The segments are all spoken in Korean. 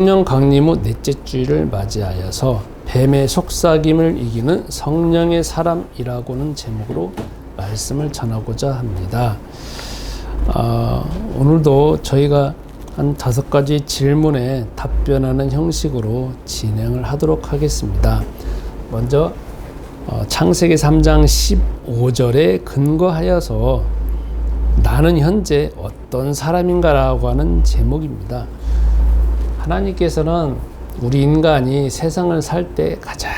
성령 강림 후 넷째 주일을 맞이하여서 뱀의 속삭임을 이기는 성령의 사람이라고는 제목으로 말씀을 전하고자 합니다. 오늘도 저희가 한 5가지 질문에 답변하는 형식으로 진행을 하도록 하겠습니다. 먼저 창세기 3장 15절에 근거하여서 나는 현재 어떤 사람인가라고 하는 제목입니다. 하나님께서는 우리 인간이 세상을 살 때 가장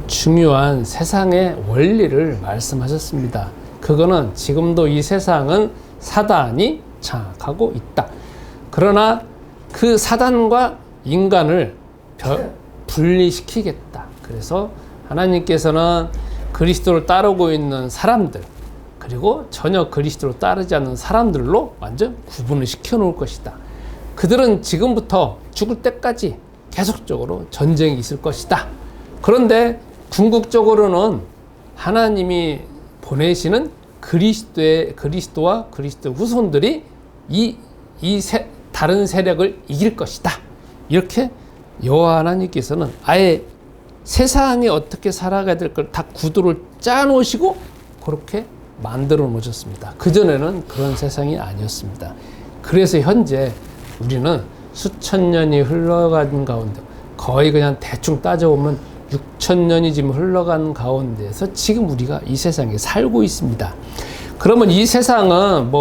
중요한 세상의 원리를 말씀하셨습니다. 그거는 지금도 이 세상은 사단이 장악하고 있다. 그러나 그 사단과 인간을 분리시키겠다. 그래서 하나님께서는 그리스도를 따르고 있는 사람들, 그리고 전혀 그리스도를 따르지 않는 사람들로 완전 구분을 시켜 놓을 것이다. 그들은 지금부터 죽을 때까지 계속적으로 전쟁이 있을 것이다. 그런데 궁극적으로는 하나님이 보내시는 그리스도와 그리스도 후손들이 다른 세력을 이길 것이다. 이렇게 여호와 하나님께서는 아예 세상에 어떻게 살아가야 될 걸 다 구도를 짜 놓으시고 그렇게 만들어 놓으셨습니다. 그전에는 그런 세상이 아니었습니다. 그래서 현재 우리는 수천 년이 흘러간 가운데, 거의 그냥 대충 따져보면 6천 년이 지금 흘러간 가운데서 지금 우리가 이 세상에 살고 있습니다. 그러면 이 세상은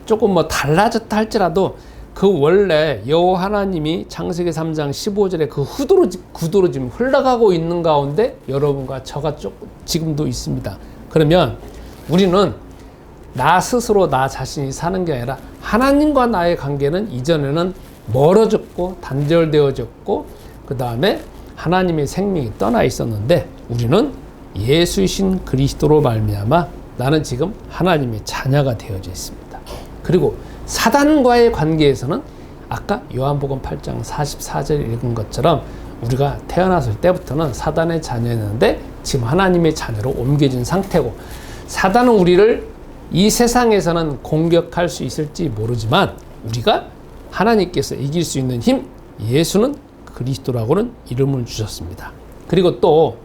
조금 달라졌다 할지라도 그 원래 여호와 하나님이 창세기 3장 15절에 그 구도로 지금 흘러가고 있는 가운데 여러분과 저가 지금도 있습니다. 그러면 우리는 나 스스로 나 자신이 사는 게 아니라 하나님과 나의 관계는 이전에는 멀어졌고 단절되어졌고 그 다음에 하나님의 생명이 떠나 있었는데 우리는 예수이신 그리스도로 말미암아 나는 지금 하나님의 자녀가 되어져 있습니다. 그리고 사단과의 관계에서는 아까 요한복음 8장 44절 읽은 것처럼 우리가 태어났을 때부터는 사단의 자녀였는데 지금 하나님의 자녀로 옮겨진 상태고, 사단은 우리를 이 세상에서는 공격할 수 있을지 모르지만 우리가 하나님께서 이길 수 있는 힘, 예수는 그리스도라고는 이름을 주셨습니다. 그리고 또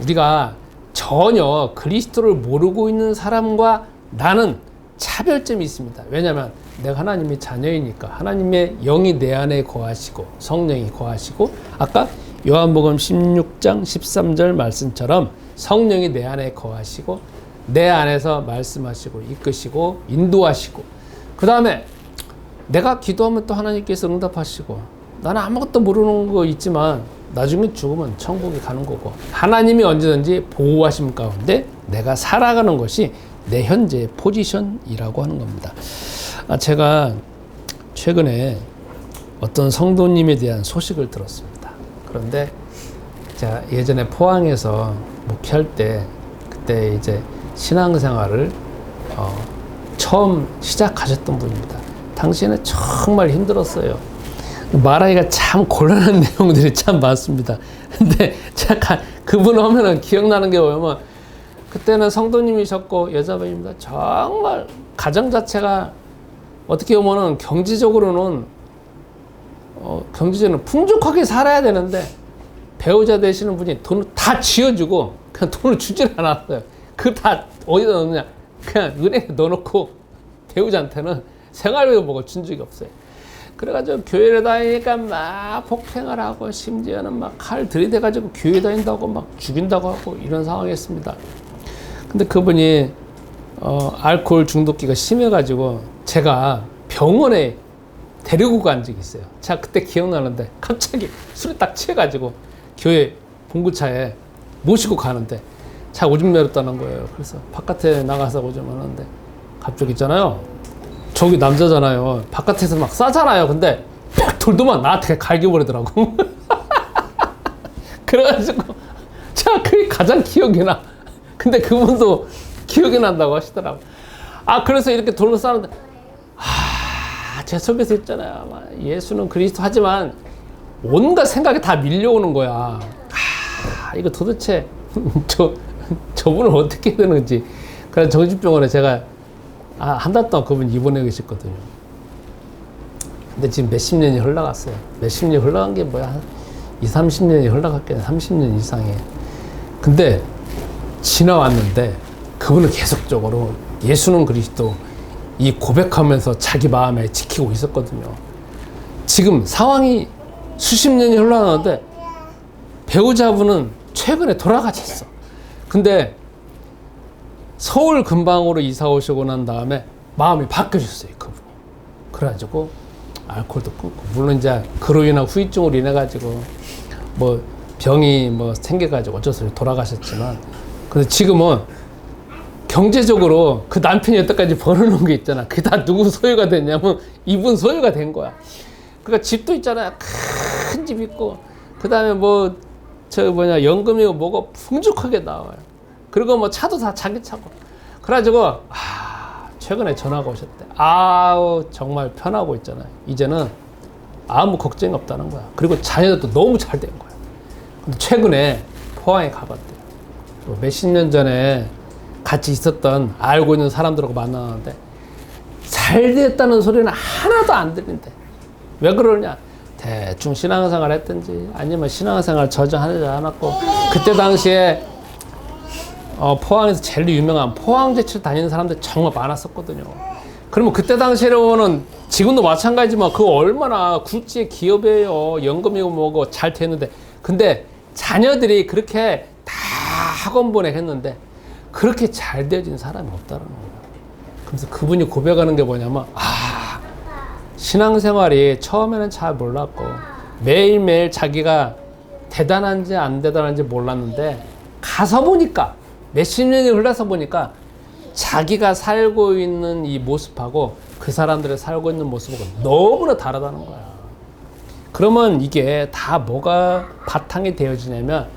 우리가 전혀 그리스도를 모르고 있는 사람과 나는 차별점이 있습니다. 왜냐하면 내가 하나님의 자녀이니까 하나님의 영이 내 안에 거하시고 성령이 거하시고, 아까 요한복음 16장 13절 말씀처럼 성령이 내 안에 거하시고 내 안에서 말씀하시고 이끄시고 인도하시고, 그 다음에 내가 기도하면 또 하나님께서 응답하시고, 나는 아무것도 모르는 거 있지만 나중에 죽으면 천국에 가는 거고, 하나님이 언제든지 보호하심 가운데 내가 살아가는 것이 내 현재의 포지션이라고 하는 겁니다. 제가 최근에 어떤 성도님에 대한 소식을 들었습니다. 그런데 제가 예전에 포항에서 목회할 때 그때 이제 신앙생활을 처음 시작하셨던 분입니다. 당시에는 정말 힘들었어요. 말하기가 참 곤란한 내용들이 참 많습니다. 근데 제가 그분 하면은 기억나는 게 뭐냐면, 그때는 성도님이셨고 여자분입니다. 정말 가정 자체가 어떻게 보면은 경제적으로는 풍족하게 살아야 되는데 배우자 되시는 분이 돈을 다 쥐어주고 그냥 돈을 주질 않았어요. 그거 다 어디다 넣느냐? 그냥 은행에 넣어놓고 배우자한테는 생활비도 먹어 준 적이 없어요. 그래가지고 교회를 다니니까 막 폭행을 하고 심지어는 막 칼 들이대가지고 교회 다닌다고 막 죽인다고 하고 이런 상황이었습니다. 근데 그분이 알코올 중독기가 심해가지고 제가 병원에 데리고 간 적이 있어요. 제가 그때 기억나는데 갑자기 술에 딱 취해가지고 교회 봉구차에 모시고 가는데 차 오줌 내렸다는 거예요. 그래서 바깥에 나가서 오줌 하는데 갑자기 있잖아요. 저기 남자잖아요. 바깥에서 막 싸잖아요. 근데 팍 돌도만 나한테 갈겨버리더라고. 그래가지고 제가 그게 가장 기억이 나. 근데 그분도 기억이 난다고 하시더라고. 그래서 이렇게 돌로 싸는데 제 속에서 있잖아요. 예수는 그리스도 하지만 온갖 생각이 다 밀려오는 거야. 이거 도대체 저분을 어떻게 해야 되는지. 그래서 정신병원에 제가 한 달 동안 그분 입원해 계셨거든요. 근데 지금 몇십 년이 흘러갔어요. 몇십 년이 흘러간 게 뭐야? 한 20, 30년이 흘러갔겠네. 30년 이상이. 근데 지나왔는데 그분은 계속적으로 예수는 그리스도 이 고백하면서 자기 마음에 지키고 있었거든요. 지금 상황이 수십 년이 흘러가는데 배우자분은 최근에 돌아가셨어. 근데 서울 근방으로 이사 오시고 난 다음에 마음이 바뀌어졌어요, 그분이. 그래가지고 알코올도 끊고, 물론 이제 그로 인한 후유증으로 인해 가지고 뭐 병이 뭐 생겨가지고 어쩔 수 없이 돌아가셨지만, 근데 지금은 경제적으로 그 남편이 여태까지 벌어놓은 게 있잖아. 그게 다 누구 소유가 됐냐면 이분 소유가 된 거야. 그러니까 집도 있잖아요. 큰 집 있고, 그 다음에 뭐 연금이고 뭐고 풍족하게 나와요. 그리고 뭐 차도 다 자기 차고. 그래가지고 최근에 전화가 오셨대. 아우 정말 편하고 있잖아요. 이제는 아무 걱정이 없다는 거야. 그리고 자녀들도 너무 잘 된 거야. 근데 최근에 포항에 가봤대요. 몇십 년 전에 같이 있었던 알고 있는 사람들하고 만나는데 잘 됐다는 소리는 하나도 안 들린대. 왜 그러냐? 대충 신앙생활 했든지 아니면 신앙생활 전혀 하지 않았고, 그때 당시에 포항에서 제일 유명한 포항제철 다니는 사람들이 정말 많았었거든요. 그러면 그때 당시에는 지금도 마찬가지지만 그거 얼마나 굴지의 기업이에요. 연금이고 뭐고 잘 되는데, 근데 자녀들이 그렇게 다 학원 보내했는데 그렇게 잘 되어진 사람이 없다는 거예요. 그래서 그분이 고백하는 게 뭐냐면, 신앙생활이 처음에는 잘 몰랐고 매일매일 자기가 대단한지 안 대단한지 몰랐는데 가서 보니까 몇십 년이 흘러서 보니까 자기가 살고 있는 이 모습하고 그 사람들이 살고 있는 모습하고 너무나 다르다는 거야. 그러면 이게 다 뭐가 바탕이 되어지냐면,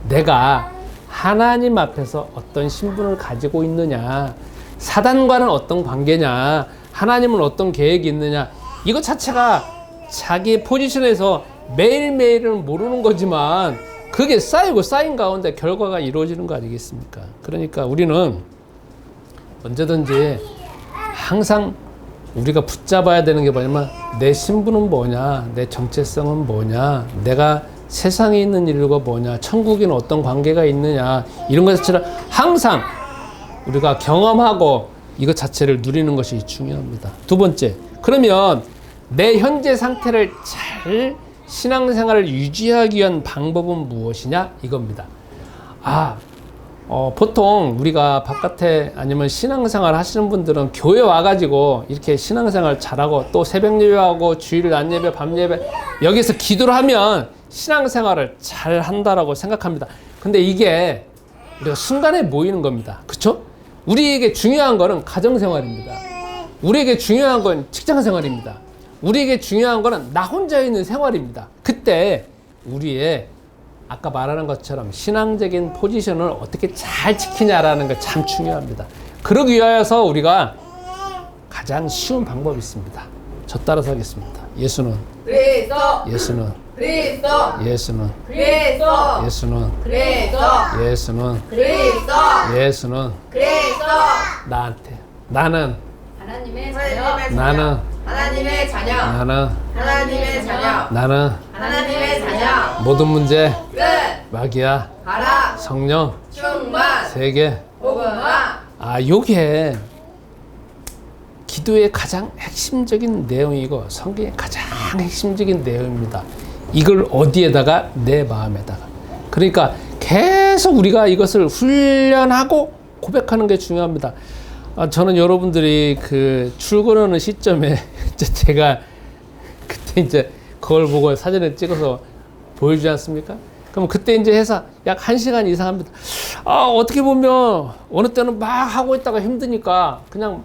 내가 하나님 앞에서 어떤 신분을 가지고 있느냐, 사단과는 어떤 관계냐, 하나님은 어떤 계획이 있느냐, 이것 자체가 자기 포지션에서 매일매일은 모르는 거지만 그게 쌓이고 쌓인 가운데 결과가 이루어지는 거 아니겠습니까? 그러니까 우리는 언제든지 항상 우리가 붙잡아야 되는 게 뭐냐면, 내 신분은 뭐냐, 내 정체성은 뭐냐, 내가 세상에 있는 일과 뭐냐, 천국에는 어떤 관계가 있느냐, 이런 것 자체를 항상 우리가 경험하고 이것 자체를 누리는 것이 중요합니다. 두 번째, 그러면 내 현재 상태를 잘 신앙생활을 유지하기 위한 방법은 무엇이냐, 이겁니다. 보통 우리가 바깥에 아니면 신앙생활 하시는 분들은 교회 와가지고 이렇게 신앙생활 잘하고 또 새벽 예배하고 주일 낮 예배 밤 예배 여기서 기도를 하면 신앙생활을 잘 한다라고 생각합니다. 근데 이게 우리가 순간에 모이는 겁니다. 그쵸? 우리에게 중요한 거는 가정생활입니다. 우리에게 중요한 건 직장생활입니다. 우리에게 중요한 거는 나 혼자 있는 생활입니다. 그때 우리의 아까 말하는 것처럼 신앙적인 포지션을 어떻게 잘 지키냐라는 게 참 중요합니다. 그러기 위해서 우리가 가장 쉬운 방법이 있습니다. 저 따라서 하겠습니다. 예수는 그리스도, 예수는 그리스도, 예수는 그리스도, 예수는 그리스도, 예수는 그리스도, 예수는 그리스도. 나한테, 나는 하나님의 자녀, 나는 하나님의 자녀, 나는 하나님의 자녀, 나는 하나님의 자녀. 모든 문제 끝. 마귀야 가라. 성령 충만. 세계. 복음화. 요게 기도의 가장 핵심적인 내용이고 성경의 가장 핵심적인 내용입니다. 이걸 어디에다가? 내 마음에다가. 그러니까 계속 우리가 이것을 훈련하고 고백하는 게 중요합니다. 저는 여러분들이 그 출근하는 시점에 제가 그때 이제 그걸 보고 사진을 찍어서 보여주지 않습니까? 그럼 그때 이제 해서 약 1시간 이상 합니다. 어떻게 보면 어느 때는 막 하고 있다가 힘드니까 그냥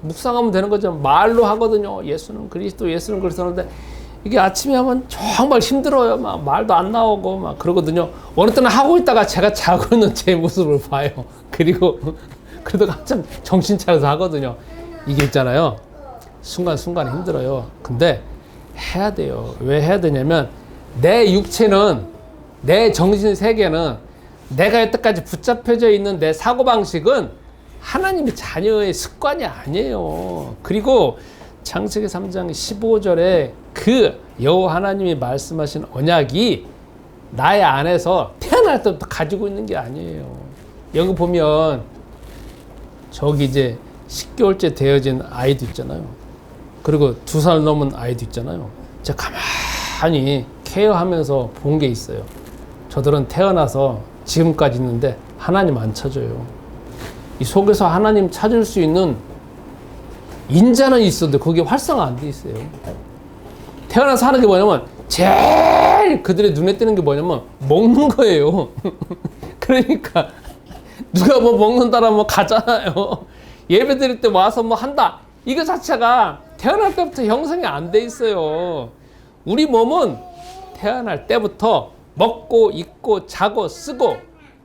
묵상하면 되는 거죠. 말로 하거든요. 예수는 그리스도, 예수는 그리스도 하는데 이게 아침에 하면 정말 힘들어요. 막 말도 안 나오고 막 그러거든요. 어느 때는 하고 있다가 제가 자고 있는 제 모습을 봐요. 그리고 그래도 한참 정신 차려서 하거든요. 이게 있잖아요. 순간순간 힘들어요. 근데 해야 돼요. 왜 해야 되냐면 내 육체는, 내 정신 세계는, 내가 여태까지 붙잡혀져 있는 내 사고방식은 하나님의 자녀의 습관이 아니에요. 그리고 창세기 3장 15절에 그 여호와 하나님이 말씀하신 언약이 나의 안에서 태어날 때부터 가지고 있는 게 아니에요. 여기 보면 저기 이제 10개월째 되어진 아이도 있잖아요. 그리고 2살 넘은 아이도 있잖아요. 제가 가만히 케어하면서 본 게 있어요. 저들은 태어나서 지금까지 있는데 하나님 안 찾아요. 이 속에서 하나님 찾을 수 있는 인자는 있어도 그게 활성화 안 돼 있어요. 태어나서 하는 게 뭐냐면 제일 그들의 눈에 띄는 게 뭐냐면 먹는 거예요. 그러니까 누가 뭐 먹는다라 뭐 가잖아요. 예배 드릴 때 와서 뭐 한다. 이거 자체가 태어날 때부터 형성이 안 돼 있어요. 우리 몸은 태어날 때부터 먹고 입고 자고 쓰고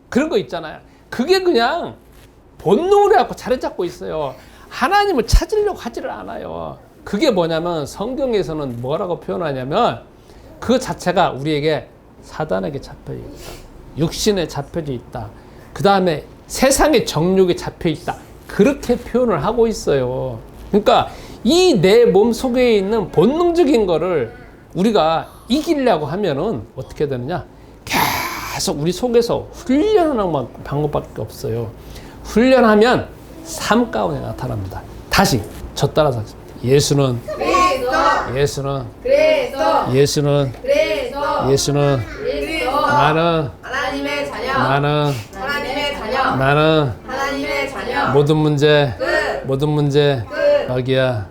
그런 거 있잖아요. 그게 그냥 본능으로 갖고 자리 잡고 있어요. 하나님을 찾으려고 하지를 않아요. 그게 뭐냐면 성경에서는 뭐라고 표현하냐면 그 자체가 우리에게 사단에게 잡혀 있다. 육신에 잡혀져 있다. 그 다음에 세상의 정욕에 잡혀 있다. 그렇게 표현을 하고 있어요. 그러니까 이 내 몸 속에 있는 본능적인 거를 우리가 이기려고 하면은 어떻게 되느냐? 계속 우리 속에서 훈련하는 방법밖에 없어요. 훈련하면 삶 가운데 나타납니다. 다시 저 따라서 하겠습니다. 예수는 나는 하나님의 자녀. 나는 하나님의 자녀. 나는 하나님의 자녀. 모든 문제 끝. 마귀야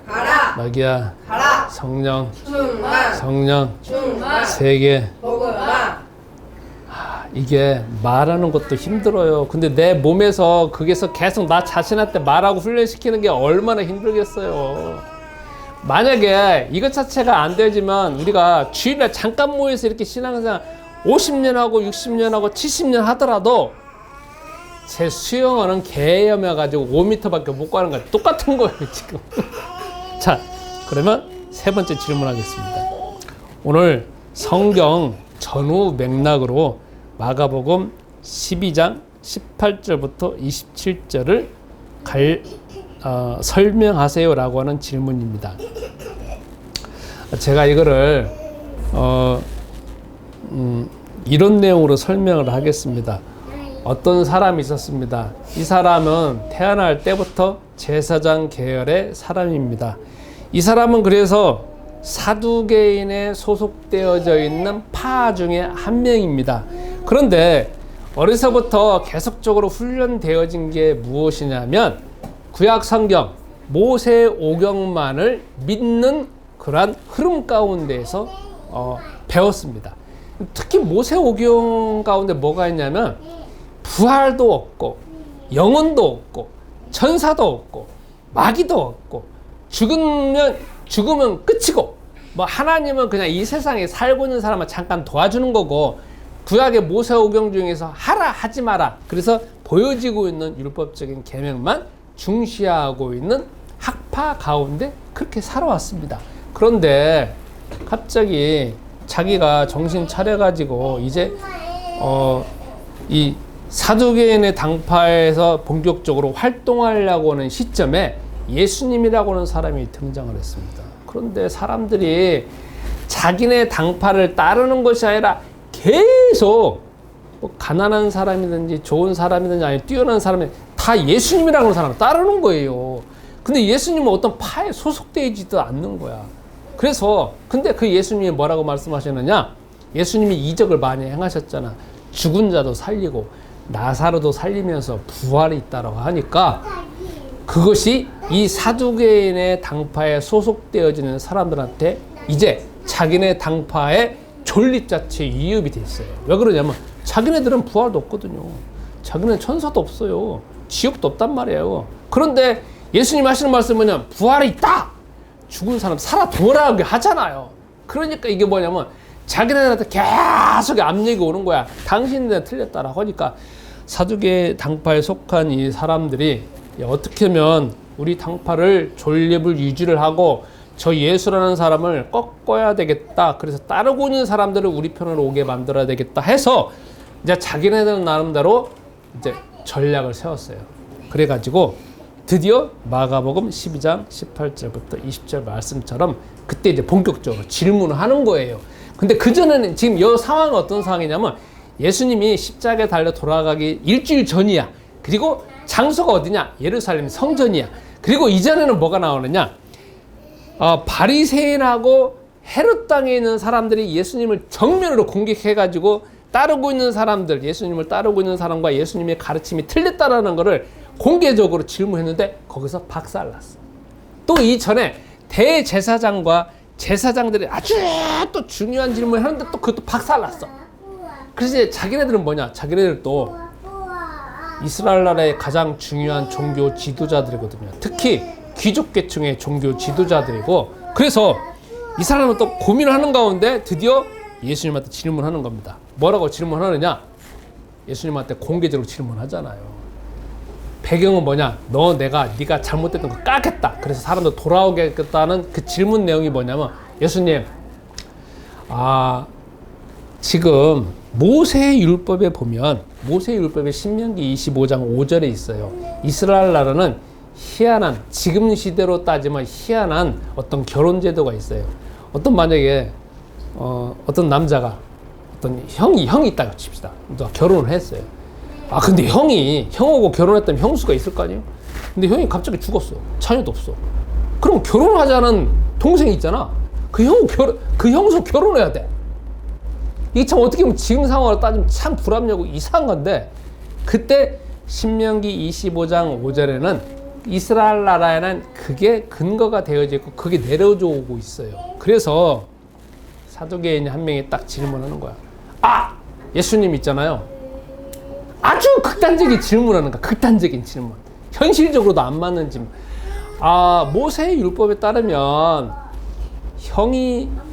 가라. 성령 충만. 세계 복음화. 이게 말하는 것도 힘들어요. 근데 내 몸에서 그게서 계속 나 자신한테 말하고 훈련시키는 게 얼마나 힘들겠어요. 만약에 이것 자체가 안 되지만 우리가 주일날 잠깐 모여서 이렇게 신앙생활 50년 하고 60년 하고 70년 하더라도 제 수영어는 개염해가지고 5m밖에 못 가는 거야. 똑같은 거예요 지금. 자, 그러면 세 번째 질문하겠습니다. 오늘 성경 전후 맥락으로 마가복음 12장 18절부터 27절을 설명하세요라고 하는 질문입니다. 제가 이거를 이런 내용으로 설명을 하겠습니다. 어떤 사람이 있었습니다. 이 사람은 태어날 때부터 제사장 계열의 사람입니다. 이 사람은 그래서 사두개인에 소속되어져 있는 파 중에 한 명입니다. 그런데 어려서부터 계속적으로 훈련되어진 게 무엇이냐면 구약 성경 모세 오경만을 믿는 그러한 흐름 가운데에서 배웠습니다. 특히 모세 오경 가운데 뭐가 있냐면 부활도 없고 영혼도 없고 천사도 없고 마귀도 없고 죽으면 끝이고 뭐 하나님은 그냥 이 세상에 살고 있는 사람을 잠깐 도와주는 거고 구약의 모세오경 중에서 하라 하지 마라 그래서 보여지고 있는 율법적인 계명만 중시하고 있는 학파 가운데 그렇게 살아왔습니다. 그런데 갑자기 자기가 정신 차려가지고 이제 이 사두개인의 당파에서 본격적으로 활동하려고 하는 시점에 예수님이라고 하는 사람이 등장을 했습니다. 그런데 사람들이 자기네 당파를 따르는 것이 아니라 계속 뭐 가난한 사람이든지 좋은 사람이든지 아니면 뛰어난 사람이 다 예수님이라고 하는 사람을 따르는 거예요. 근데 예수님은 어떤 파에 소속되어 있지도 않는 거야. 그래서 근데 그 예수님이 뭐라고 말씀하시느냐? 예수님이 이적을 많이 행하셨잖아. 죽은 자도 살리고 나사로도 살리면서 부활이 있다라고 하니까 그것이 이 사두개인의 당파에 소속되어지는 사람들한테 이제 자기네 당파의 존립자체 위협이 됐어요. 왜 그러냐면 자기네들은 부활도 없거든요. 자기네는 천사도 없어요. 지옥도 없단 말이에요. 그런데 예수님 하시는 말씀은 뭐냐면 부활이 있다. 죽은 사람 살아 돌아오게 하잖아요. 그러니까 이게 뭐냐면 자기네들한테 계속 압력이 오는 거야. 당신들은 틀렸다라고 하니까 사두개 당파에 속한 이 사람들이 어떻게 하면 우리 당파를 존립을 유지를 하고 저 예수라는 사람을 꺾어야 되겠다. 그래서 따르고 있는 사람들을 우리 편으로 오게 만들어야 되겠다 해서 이제 자기네들 나름대로 이제 전략을 세웠어요. 그래가지고 드디어 마가복음 12장 18절부터 20절 말씀처럼 그때 이제 본격적으로 질문을 하는 거예요. 근데 그전에는 지금 이 상황은 어떤 상황이냐면 예수님이 십자가에 달려 돌아가기 일주일 전이야. 그리고 장소가 어디냐? 예루살렘 성전이야. 그리고 이전에는 뭐가 나오느냐? 바리새인하고 헤롯 땅에 있는 사람들이 예수님을 정면으로 공격해가지고 따르고 있는 사람들, 예수님을 따르고 있는 사람과 예수님의 가르침이 틀렸다라는 것을 공개적으로 질문했는데 거기서 박살났어. 또 이전에 대제사장과 제사장들이 아주 또 중요한 질문을 하는데 또 그것도 박살났어. 그래서 이제 자기네들은 뭐냐? 자기네들도 이스라엘 나라의 가장 중요한 종교 지도자들이거든요. 특히 귀족 계층의 종교 지도자들이고, 그래서 이 사람은 또 고민을 하는 가운데 드디어 예수님한테 질문하는 겁니다. 뭐라고 질문하느냐? 예수님한테 공개적으로 질문하잖아요. 배경은 뭐냐? 네가 잘못됐던 거 까겠다. 그래서 사람들 돌아오겠다는 그 질문 내용이 뭐냐면, 예수님, 지금 모세의 율법에 보면, 모세의 율법에 신명기 25장 5절에 있어요. 이스라엘 나라는 희한한, 지금 시대로 따지면 희한한 어떤 결혼 제도가 있어요. 만약에 어떤 남자가 어떤 형이 있다고 칩시다. 결혼을 했어요. 근데 형하고 결혼했다면 형수가 있을 거 아니에요? 근데 형이 갑자기 죽었어. 자녀도 없어. 그럼 결혼하자는 동생이 있잖아. 그 형수 결혼해야 돼. 이게 참 어떻게 보면 지금 상황으로 따지면 참 불합리하고 이상한 건데, 그때 신명기 25장 5절에는 이스라엘 나라에는 그게 근거가 되어져 있고 그게 내려져 오고 있어요. 그래서 사두개인 한 명이 딱 질문하는 거야. 예수님 있잖아요. 아주 극단적인 질문하는 거야. 극단적인 질문. 현실적으로도 안 맞는 질문. 모세의 율법에 따르면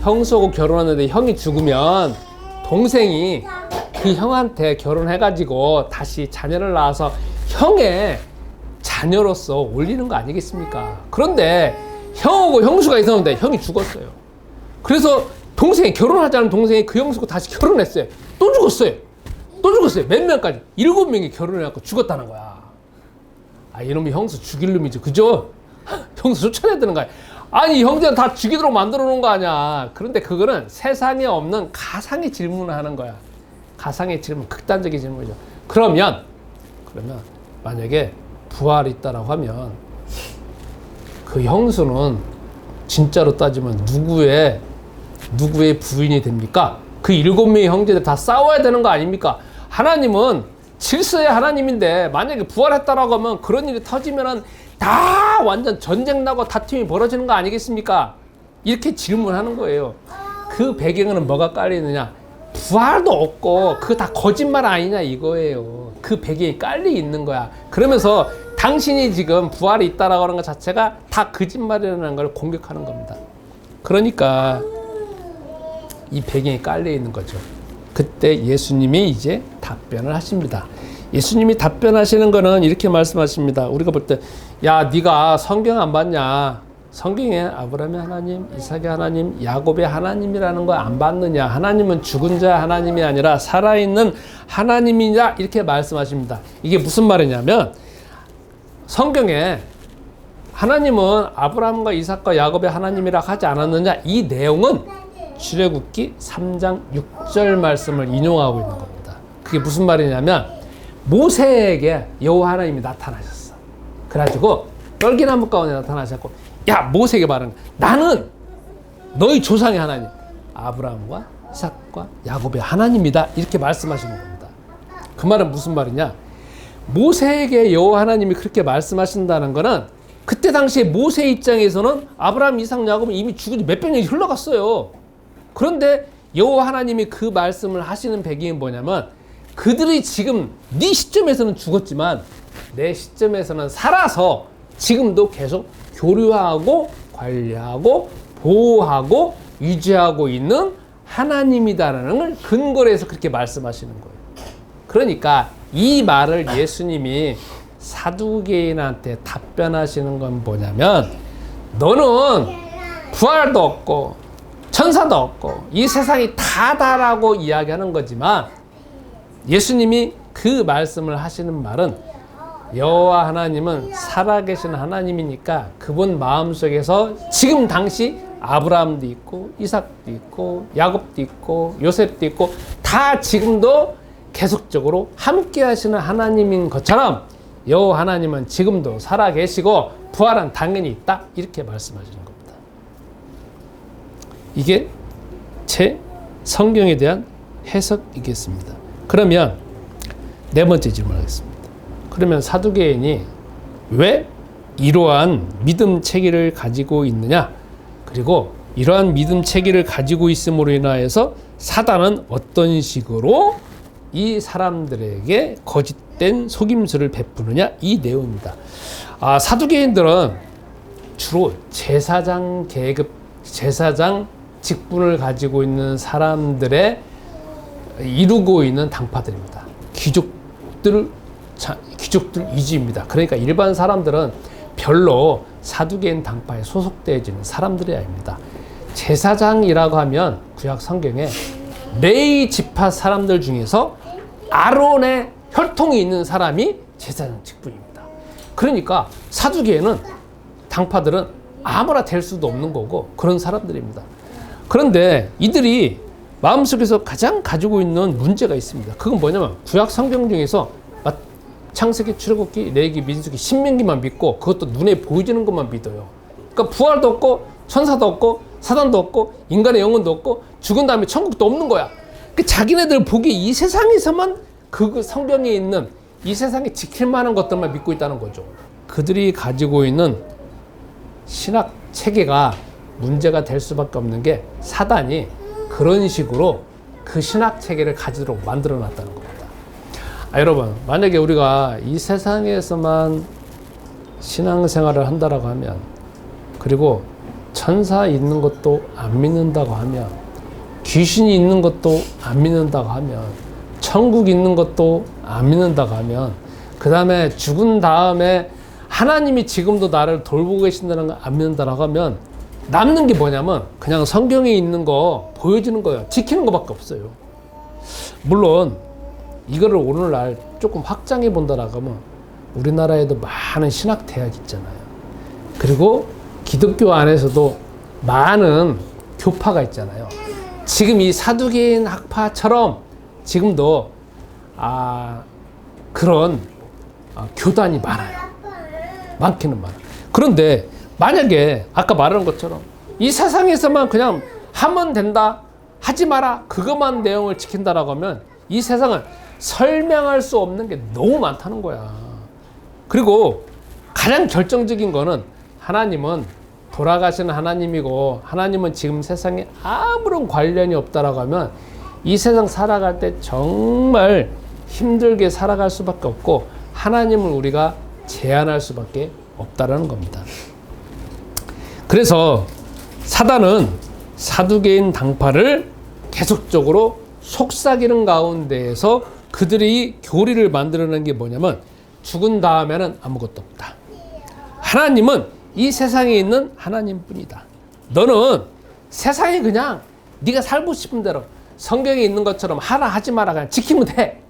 형수하고 결혼하는데 형이 죽으면 동생이 그 형한테 결혼해가지고 다시 자녀를 낳아서 형의 자녀로서 올리는 거 아니겠습니까? 그런데 형하고 형수가 있었는데 형이 죽었어요. 그래서 결혼하자는 동생이 그 형수고 다시 결혼했어요. 또 죽었어요. 몇 명까지? 7명이 결혼해갖고 죽었다는 거야. 이놈이 형수 죽일 놈이죠. 그죠? 형수 쫓아내야 되는 거야. 형제는 다 죽이도록 만들어 놓은 거 아니야. 그런데 그거는 세상에 없는 가상의 질문을 하는 거야. 가상의 질문, 극단적인 질문이죠. 그러면 만약에 부활이 있다라고 하면 그 형수는 진짜로 따지면 누구의 부인이 됩니까? 그 7명의 형제들 다 싸워야 되는 거 아닙니까? 하나님은 질서의 하나님인데 만약에 부활했다라고 하면 그런 일이 터지면은 다 완전 전쟁 나고 다툼이 벌어지는 거 아니겠습니까? 이렇게 질문하는 거예요. 그 배경에는 뭐가 깔리느냐? 부활도 없고 그거 다 거짓말 아니냐 이거예요. 그 배경이 깔려 있는 거야. 그러면서 당신이 지금 부활이 있다라고 하는 것 자체가 다 거짓말이라는 걸 공격하는 겁니다. 그러니까 이 배경이 깔려 있는 거죠. 그때 예수님이 이제 답변을 하십니다. 예수님이 답변하시는 거는 이렇게 말씀하십니다. 우리가 볼 때, 네가 성경 안 봤냐? 성경에 아브라함의 하나님, 이삭의 하나님, 야곱의 하나님이라는 거 안 봤느냐? 하나님은 죽은 자 하나님이 아니라 살아있는 하나님이냐? 이렇게 말씀하십니다. 이게 무슨 말이냐면, 성경에 하나님은 아브라함과 이삭과 야곱의 하나님이라 하지 않았느냐? 이 내용은 출애굽기 3장 6절 말씀을 인용하고 있는 겁니다. 그게 무슨 말이냐면 모세에게 여호와 하나님이 나타나셨어. 그래가지고 떨기나무 가운데 나타나셨고, 모세에게 말하는 거야. 나는 너희 조상의 하나님 아브라함과 이삭과 야곱의 하나님이다. 이렇게 말씀하시는 겁니다. 그 말은 무슨 말이냐? 모세에게 여호와 하나님이 그렇게 말씀하신다는 거는 그때 당시에 모세 입장에서는 아브라함, 이삭, 야곱은 이미 죽은 지 몇백 년이 흘러갔어요. 그런데 여호와 하나님이 그 말씀을 하시는 배경이 뭐냐면, 그들이 지금 네 시점에서는 죽었지만 내 시점에서는 살아서 지금도 계속 교류하고 관리하고 보호하고 유지하고 있는 하나님이다라는 걸 근거로 해서 그렇게 말씀하시는 거예요. 그러니까 이 말을 예수님이 사두개인한테 답변하시는 건 뭐냐면, 너는 부활도 없고 천사도 없고 이 세상이 다다라고 이야기하는 거지만, 예수님이 그 말씀을 하시는 말은 여호와 하나님은 살아계신 하나님이니까 그분 마음속에서 지금 당시 아브라함도 있고 이삭도 있고 야곱도 있고 요셉도 있고 다 지금도 계속적으로 함께 하시는 하나님인 것처럼 여호와 하나님은 지금도 살아계시고 부활은 당연히 있다, 이렇게 말씀하시는 겁니다. 이게 제 성경에 대한 해석이겠습니다. 그러면 네 번째 질문하겠습니다. 그러면 사두개인이 왜 이러한 믿음 체계를 가지고 있느냐? 그리고 이러한 믿음 체계를 가지고 있음으로 인하여서 사단은 어떤 식으로 이 사람들에게 거짓된 속임수를 베푸느냐? 이 내용입니다. 사두개인들은 주로 제사장 계급, 제사장 직분을 가지고 있는 사람들의 이루고 있는 당파들입니다. 귀족들 위주입니다. 그러니까 일반 사람들은 별로 사두개인 당파에 소속되어지는 사람들이 아닙니다. 제사장이라고 하면 구약 성경에 레위 지파 사람들 중에서 아론의 혈통이 있는 사람이 제사장 직분입니다. 그러니까 사두개인은 당파들은 아무나 될 수도 없는 거고 그런 사람들입니다. 그런데 이들이 마음속에서 가장 가지고 있는 문제가 있습니다. 그건 뭐냐면 구약 성경 중에서 창세기, 출애굽기, 레위기, 민수기, 신명기만 믿고 그것도 눈에 보이지는 것만 믿어요. 그러니까 부활도 없고 천사도 없고 사단도 없고 인간의 영혼도 없고 죽은 다음에 천국도 없는 거야. 그러니까 자기네들 보기에 이 세상에서만 그 성경에 있는 이 세상에 지킬 만한 것들만 믿고 있다는 거죠. 그들이 가지고 있는 신학 체계가 문제가 될 수밖에 없는 게 사단이 그런 식으로 그 신학 체계를 가지도록 만들어 놨다는 겁니다. 여러분, 만약에 우리가 이 세상에서만 신앙생활을 한다라고 하면, 그리고 천사 있는 것도 안 믿는다고 하면, 귀신이 있는 것도 안 믿는다고 하면, 천국 있는 것도 안 믿는다고 하면, 그 다음에 죽은 다음에 하나님이 지금도 나를 돌보고 계신다는 걸 안 믿는다라고 하면 남는 게 뭐냐면 그냥 성경에 있는 거 보여주는 거예요. 지키는 것밖에 없어요. 물론 이거를 오늘날 조금 확장해 본다라고 하면 우리나라에도 많은 신학대학 있잖아요. 그리고 기독교 안에서도 많은 교파가 있잖아요. 지금 이 사두개인 학파처럼 지금도 그런 교단이 많아요. 많기는 많아요. 그런데 만약에 아까 말한 것처럼 이 세상에서만 그냥 하면 된다, 하지 마라, 그것만 내용을 지킨다라고 하면 이 세상은 설명할 수 없는 게 너무 많다는 거야. 그리고 가장 결정적인 거는 하나님은 돌아가시는 하나님이고 하나님은 지금 세상에 아무런 관련이 없다라고 하면 이 세상 살아갈 때 정말 힘들게 살아갈 수밖에 없고 하나님을 우리가 제한할 수밖에 없다라는 겁니다. 그래서 사단은 사두개인 당파를 계속적으로 속삭이는 가운데에서 그들이 교리를 만들어낸 게 뭐냐면 죽은 다음에는 아무것도 없다. 하나님은 이 세상에 있는 하나님뿐이다. 너는 세상에 그냥 네가 살고 싶은 대로 성경에 있는 것처럼 하라 하지 마라 그냥 지키면 돼.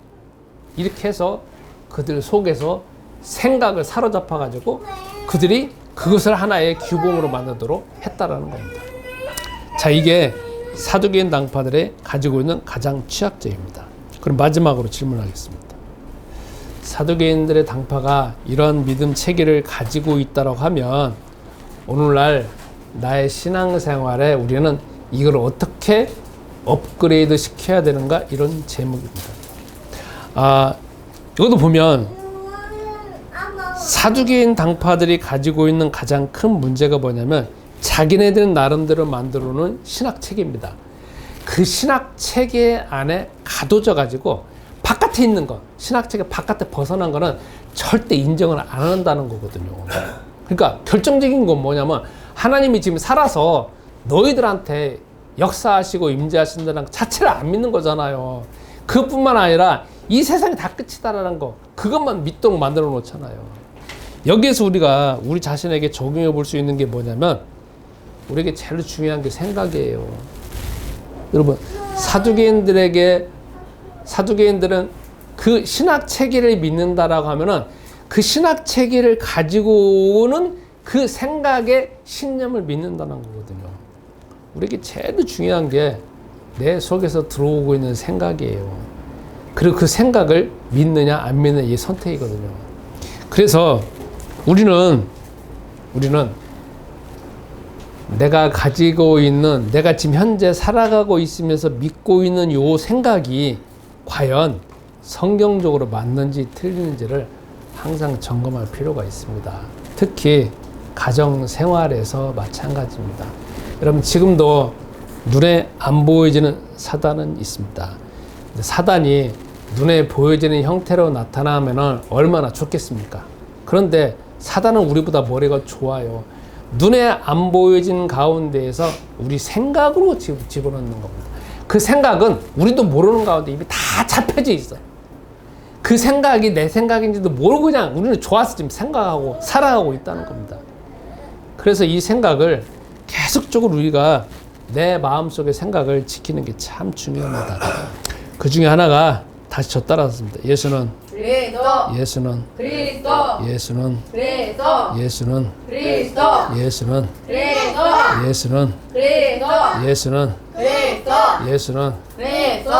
이렇게 해서 그들 속에서 생각을 사로잡아 가지고 그들이 그것을 하나의 규범으로 만들도록 했다라는 겁니다. 자, 이게 사두개인 당파들의 가지고 있는 가장 취약점입니다. 그럼 마지막으로 질문하겠습니다. 사두개인들의 당파가 이런 믿음 체계를 가지고 있다고 하면 오늘날 나의 신앙생활에 우리는 이걸 어떻게 업그레이드 시켜야 되는가, 이런 제목입니다. 이것도 보면 사두개인 당파들이 가지고 있는 가장 큰 문제가 뭐냐면 자기네들 나름대로 만들어 놓은 신학 체계입니다. 그 신학 체계 안에 가둬져 가지고 바깥에 있는 거, 신학 체계 바깥에 벗어난 거는 절대 인정을 안 한다는 거거든요. 그러니까 결정적인 건 뭐냐면 하나님이 지금 살아서 너희들한테 역사하시고 임재하신다는 자체를 안 믿는 거잖아요. 그것뿐만 아니라 이 세상이 다 끝이다라는 거, 그것만 믿도록 만들어 놓잖아요. 여기에서 우리가 우리 자신에게 적용해 볼 수 있는 게 뭐냐면 우리에게 제일 중요한 게 생각이에요. 여러분, 사두개인들은 그 신학 체계를 믿는다라고 하면은 그 신학 체계를 가지고는 그 생각에 신념을 믿는다는 거거든요. 우리에게 제일 중요한 게 내 속에서 들어오고 있는 생각이에요. 그리고 그 생각을 믿느냐 안 믿느냐 이 선택이거든요. 그래서 우리는 내가 가지고 있는, 내가 지금 현재 살아가고 있으면서 믿고 있는 요 생각이 과연 성경적으로 맞는지 틀리는지를 항상 점검할 필요가 있습니다. 특히 가정 생활에서 마찬가지입니다. 여러분, 지금도 눈에 안 보여지는 사단은 있습니다. 사단이 눈에 보여지는 형태로 나타나면 얼마나 좋겠습니까? 그런데 사단은 우리보다 머리가 좋아요. 눈에 안 보여진 가운데에서 우리 생각으로 집어넣는 겁니다. 그 생각은 우리도 모르는 가운데 이미 다 잡혀져 있어요. 그 생각이 내 생각인지도 모르고 그냥 우리는 좋아서 지금 생각하고 살아가고 있다는 겁니다. 그래서 이 생각을 계속적으로 우리가 내 마음속의 생각을 지키는 게 참 중요합니다. 그 중에 하나가 다시 저 따라왔습니다. 예수는 그리스도 예수는 그리스도 예수는 그리스도 예수는 그리스도 예수는 그리스도 예수는 그리스도 예수는 그리스도 예수는 그리스도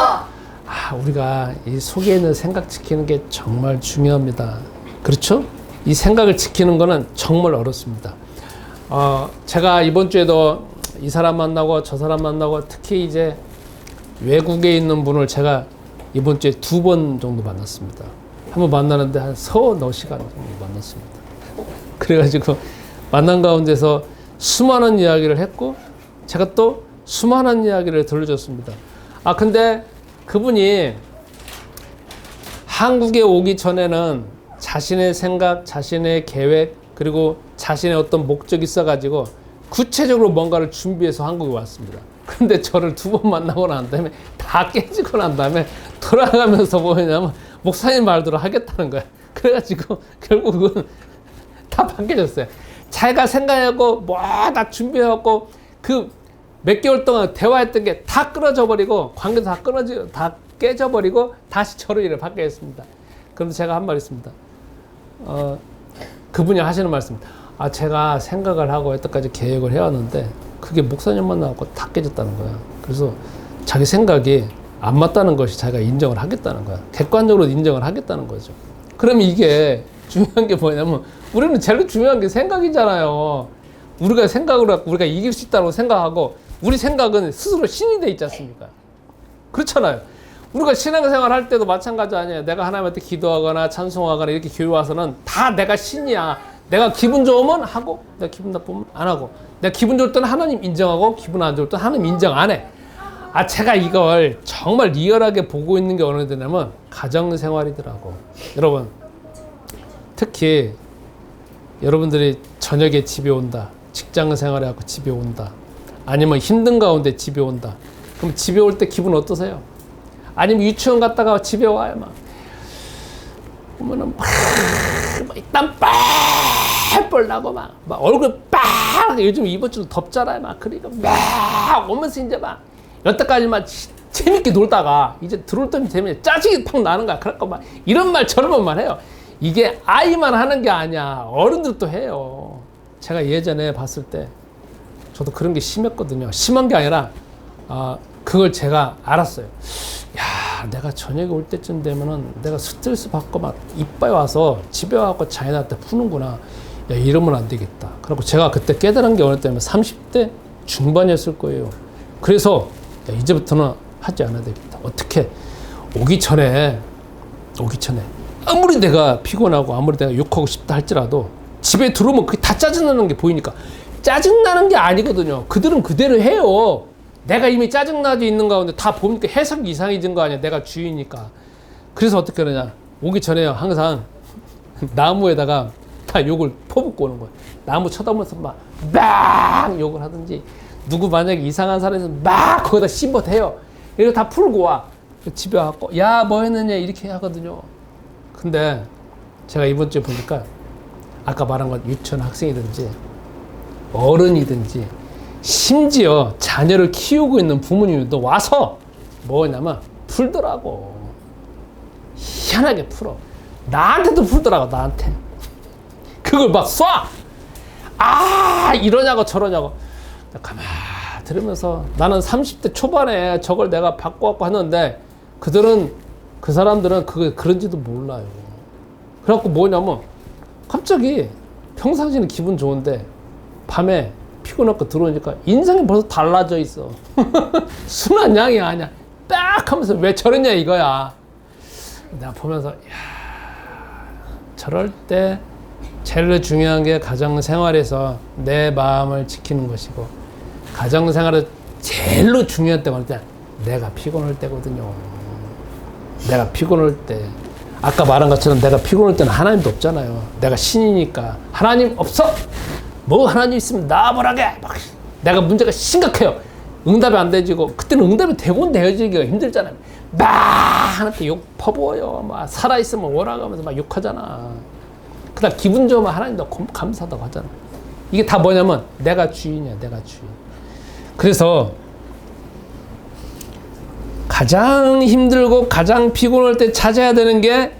우리가 이 속에 있는 생각 지키는 게 정말 중요합니다. 그렇죠? 이 생각을 지키는 거는 정말 어렵습니다. 제가 이번 주에도 이 사람 만나고 저 사람 만나고 특히 이제 외국에 있는 분을 제가 이번 주에 2번 정도 만났습니다. 한번 만나는데 한 서너 시간 정도 만났습니다. 그래가지고 만난 가운데서 수많은 이야기를 했고 제가 또 수많은 이야기를 들려줬습니다. 근데 그분이 한국에 오기 전에는 자신의 생각, 자신의 계획, 그리고 자신의 어떤 목적이 있어가지고 구체적으로 뭔가를 준비해서 한국에 왔습니다. 근데 저를 2번 만나고 난 다음에 다 깨지고 난 다음에 돌아가면서 뭐냐면 목사님 말대로 하겠다는 거야. 그래가지고 결국은 다 바뀌어졌어요. 자기가 생각하고 뭐 다 준비해갖고 그 몇 개월 동안 대화했던 게 다 끊어져 버리고 관계도 다 깨져 버리고 다시 저로 일을 받게 했습니다. 그럼 제가 한 말 있습니다. 그분이 하시는 말씀. 제가 생각을 하고 여태까지 계획을 해왔는데 그게 목사님 만나고 다 깨졌다는 거야. 그래서 자기 생각이 안 맞다는 것이 자기가 인정을 하겠다는 거야. 객관적으로 인정을 하겠다는 거죠. 그러면 이게 중요한 게 뭐냐면 우리는 제일 중요한 게 생각이잖아요. 우리가 생각으로 갖고 우리가 이길 수 있다고 생각하고 우리 생각은 스스로 신이 돼 있지 않습니까? 그렇잖아요. 우리가 신앙생활 할 때도 마찬가지 아니에요. 내가 하나님한테 기도하거나 찬송하거나 이렇게 교회 와서는 다 내가 신이야. 내가 기분 좋으면 하고 내가 기분 나쁘면 안 하고 내가 기분 좋을 때는 하나님 인정하고 기분 안 좋을 때는 하나님 인정 안 해. 제가 이걸 정말 리얼하게 보고 있는 게 어느 데냐면 가정생활이더라고. 여러분, 특히 여러분들이 저녁에 집에 온다. 직장생활에 하고 집에 온다. 아니면 힘든 가운데 집에 온다. 그럼 집에 올 때 기분 어떠세요? 아니면 유치원 갔다가 집에 와요. 막 보면은 막 땀 뻘뻘 나고 막 얼굴 빡 요즘 이번 주도 덥잖아요. 막 그러니까 막 오면서 이제 막 여태까지 막 재밌게 놀다가 이제 들어올 때면 재밌게 짜증이 팍 나는 거야. 그러니까 막 이런 말 저런 말만 해요. 이게 아이만 하는 게 아니야. 어른들도 해요. 제가 예전에 봤을 때 저도 그런 게 심했거든요. 심한 게 아니라 그걸 제가 알았어요. 야, 내가 저녁에 올 때쯤 되면은 내가 스트레스 받고 막 이빠이 와서 집에 와서 자연한테 푸는구나. 야, 이러면 안 되겠다. 그리고 제가 그때 깨달은 게 어느 때면 30대 중반이었을 거예요. 그래서 야, 이제부터는 하지 않아야 되겠다. 어떻게 오기 전에 아무리 내가 피곤하고 아무리 내가 욕하고 싶다 할지라도 집에 들어오면 그게 다 짜증나는 게 보이니까 짜증나는 게 아니거든요. 그들은 그대로 해요. 내가 이미 짜증나져 있는 가운데 다 보니까 해석이 이상해진 거 아니야. 내가 주인이니까. 그래서 어떻게 하느냐. 오기 전에요. 항상 나무에다가 다 욕을 퍼붓고 오는 거예요. 나무 쳐다보면서 막 욕을 하든지 누구 만약에 이상한 사람이 있으면 막 거기다 씹어대요. 이거 다 풀고 와. 집에 와갖고 야, 뭐 했느냐 이렇게 하거든요. 근데 제가 이번 주에 보니까 아까 말한 건 유치원 학생이든지 어른이든지 심지어 자녀를 키우고 있는 부모님도 와서 뭐냐면 풀더라고. 희한하게 풀어. 나한테도 풀더라고, 나한테. 그걸 막 쏴! 이러냐고 저러냐고. 가만 들으면서 나는 30대 초반에 저걸 내가 바꿔갖고 하는데 그 사람들은 그런지도 몰라요. 그래갖고 뭐냐면 갑자기 평상시는 기분 좋은데 밤에 피곤하고 들어오니까 인상이 벌써 달라져 있어. 순한 양이 아니야. 딱 하면서 왜 저랬냐 이거야. 내가 보면서 저럴 때 제일 중요한 게 가정생활에서 내 마음을 지키는 것이고, 가정생활에 제일로 중요한 때가 때 내가 피곤할 때거든요. 내가 피곤할 때, 아까 말한 것처럼 내가 피곤할 때는 하나님도 없잖아요. 내가 신이니까 하나님 없어? 뭐 하나님 있으면 나와보라게. 막 내가 문제가 심각해요. 응답이 안 되지고, 그때는 응답이 되고 되어지기가 힘들잖아요. 막 하나님께 욕 퍼부어요. 막 살아있으면 오라가면서 막 욕하잖아. 그다음 기분 좋으면 하나님도 감사하다고 하잖아. 이게 다 뭐냐면 내가 주인이야, 내가 주인. 그래서 가장 힘들고 가장 피곤할 때 찾아야 되는 게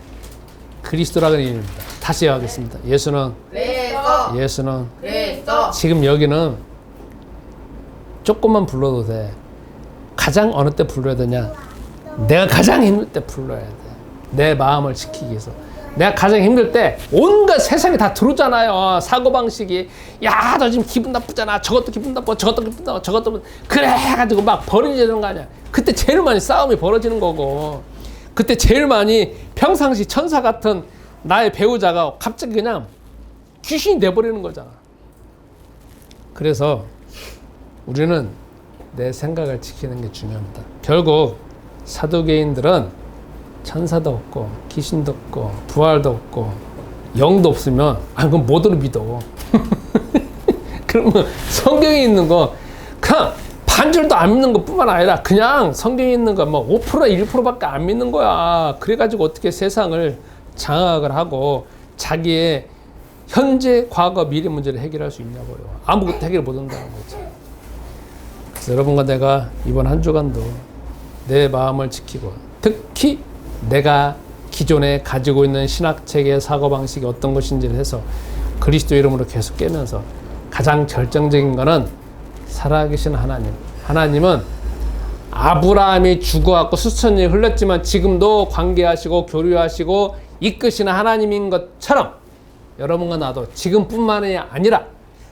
그리스도라는 이름입니다. 다시 하겠습니다. 예수는 지금 여기는 조금만 불러도 돼. 가장 어느 때 불러야 되냐? 내가 가장 힘들 때 불러야 돼. 내 마음을 지키기 위해서. 내가 가장 힘들 때 온갖 세상이 다 들어오잖아요. 사고방식이. 야, 너 지금 기분 나쁘잖아. 저것도 기분 나빠. 저것도 기분 나빠. 저것도. 그래 해가지고 막 벌어지는 거 아니야. 그때 제일 많이 싸움이 벌어지는 거고, 그때 제일 많이 평상시 천사 같은 나의 배우자가 갑자기 그냥 귀신이 돼버리는 거잖아. 그래서 우리는 내 생각을 지키는 게 중요합니다. 결국 사두개인들은 천사도 없고 귀신도 없고 부활도 없고 영도 없으면 그럼 뭐들을 믿어. 그러면 성경에 있는 거 그냥 반절도 안 믿는 것뿐만 아니라 그냥 성경에 있는 거 뭐 5%나 1%밖에 안 믿는 거야. 그래가지고 어떻게 세상을 장악을 하고 자기의 현재, 과거, 미래 문제를 해결할 수 있냐고요. 아무것도 해결 못 한다는 거죠. 그래서 여러분과 내가 이번 한 주간도 내 마음을 지키고, 특히 내가 기존에 가지고 있는 신학체계의 사고방식이 어떤 것인지를 해서 그리스도 이름으로 계속 깨면서, 가장 결정적인 거는 살아계신 하나님. 하나님은 아브라함이 죽어갖고 수천 년이 흘렀지만 지금도 관계하시고 교류하시고 이끄시는 하나님인 것처럼 여러분과 나도 지금뿐만이 아니라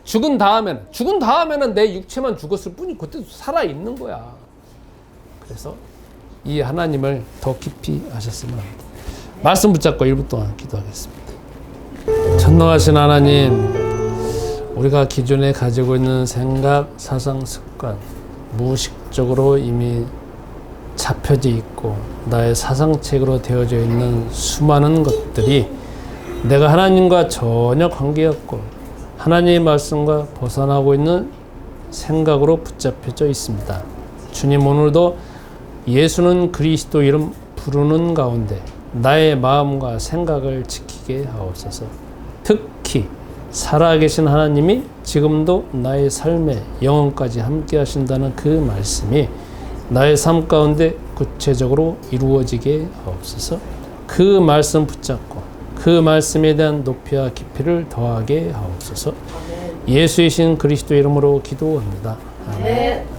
죽은 다음에는 내 육체만 죽었을 뿐이 그때도 살아있는 거야. 그래서 이 하나님을 더 깊이 아셨으면 합니다. 말씀 붙잡고 1분 동안 기도하겠습니다. 전능하신 하나님, 우리가 기존에 가지고 있는 생각, 사상, 습관, 무의식적으로 이미 잡혀져 있고 나의 사상책으로 되어져 있는 수많은 것들이 내가 하나님과 전혀 관계없고 하나님의 말씀과 벗어나고 있는 생각으로 붙잡혀져 있습니다. 주님, 오늘도 예수는 그리스도 이름 부르는 가운데 나의 마음과 생각을 지키게 하옵소서. 특히 살아계신 하나님이 지금도 나의 삶에 영원까지 함께 하신다는 그 말씀이 나의 삶 가운데 구체적으로 이루어지게 하옵소서. 그 말씀 붙잡고 그 말씀에 대한 높이와 깊이를 더하게 하옵소서. 예수이신 그리스도 이름으로 기도합니다. 아멘.